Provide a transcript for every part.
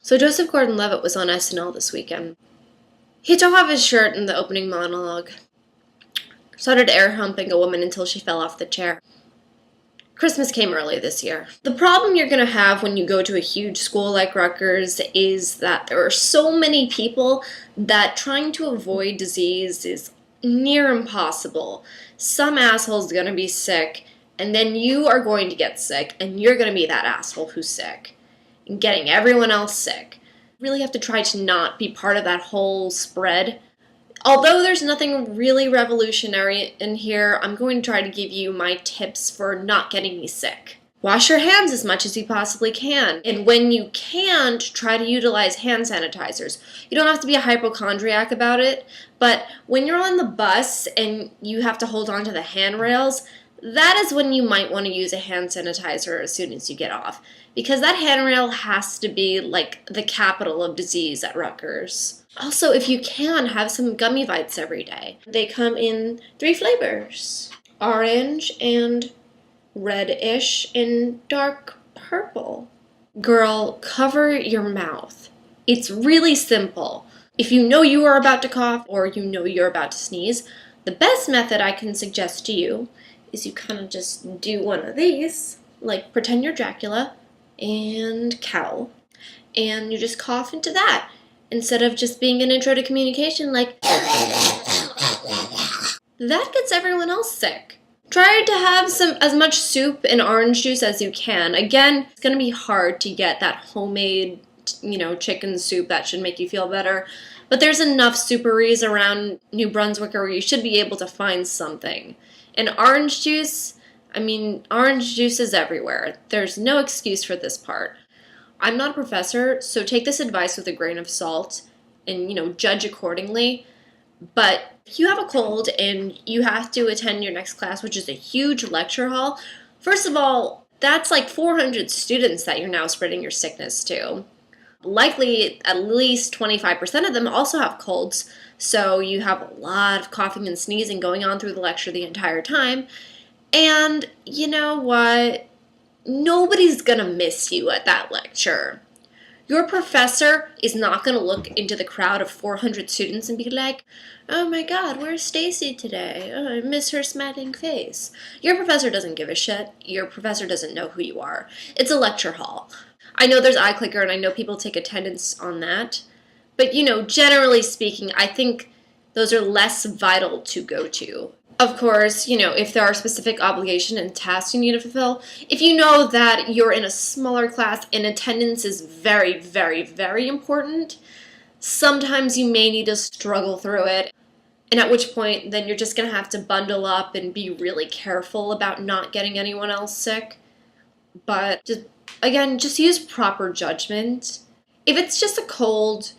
So Joseph Gordon-Levitt was on SNL this weekend. He took off his shirt in the opening monologue, started air humping a woman until she fell off the chair. Christmas came early this year. The problem you're going to have when you go to a huge school like Rutgers is that there are so many people that trying to avoid disease is near impossible. Some asshole's going to be sick, and then you are going to get sick, and you're going to be that asshole who's sick, and getting everyone else sick. You really have to try to not be part of that whole spread. Although there's nothing really revolutionary in here, I'm going to try to give you my tips for not getting me sick. Wash your hands as much as you possibly can. And when you can't, try to utilize hand sanitizers. You don't have to be a hypochondriac about it, but when you're on the bus and you have to hold on to the handrails, that is when you might want to use a hand sanitizer as soon as you get off. Because that handrail has to be like the capital of disease at Rutgers. Also, if you can, have some gummy bites every day. They come in 3 flavors. Orange and reddish and dark purple. Girl, cover your mouth. It's really simple. If you know you are about to cough or you know you're about to sneeze, the best method I can suggest to you is you kind of just do one of these, like pretend you're Dracula and cowl, and you just cough into that instead of just being an intro to communication like that gets everyone else sick. Try to have as much soup and orange juice as you can. Again, it's going to be hard to get that homemade, chicken soup that should make you feel better. But there's enough souperies around New Brunswick where you should be able to find something. And orange juice is everywhere. There's no excuse for this part. I'm not a professor, so take this advice with a grain of salt and, judge accordingly. But if you have a cold and you have to attend your next class, which is a huge lecture hall, first of all, that's like 400 students that you're now spreading your sickness to. Likely, at least 25% of them also have colds, so you have a lot of coughing and sneezing going on through the lecture the entire time. And you know what? Nobody's gonna miss you at that lecture. Your professor is not going to look into the crowd of 400 students and be like, oh my god, where's Stacy today? Oh, I miss her smiling face. Your professor doesn't give a shit. Your professor doesn't know who you are. It's a lecture hall. I know there's iClicker and I know people take attendance on that. But, generally speaking, I think those are less vital to go to. Of course, if there are specific obligations and tasks you need to fulfill, if you know that you're in a smaller class and attendance is very, very, very important, sometimes you may need to struggle through it. And at which point, then you're just going to have to bundle up and be really careful about not getting anyone else sick. But, just use proper judgment. If it's just a cold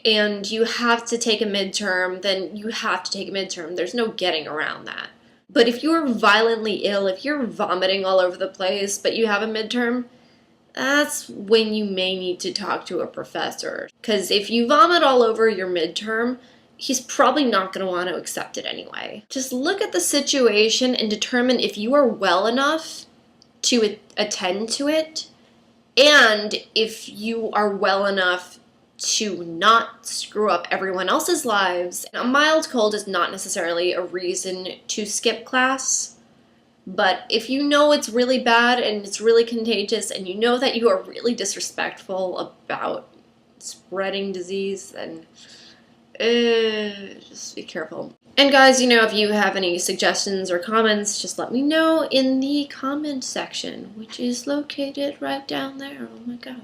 and you have to take a midterm, then you have to take a midterm. There's no getting around that. But if you're violently ill, if you're vomiting all over the place, but you have a midterm, that's when you may need to talk to a professor. Because if you vomit all over your midterm, he's probably not going to want to accept it anyway. Just look at the situation and determine if you are well enough to attend to it, and if you are well enough to not screw up everyone else's lives. A mild cold is not necessarily a reason to skip class, but if you know it's really bad and it's really contagious and you know that you are really disrespectful about spreading disease, then just be careful. And guys, if you have any suggestions or comments, just let me know in the comment section, which is located right down there. Oh my god.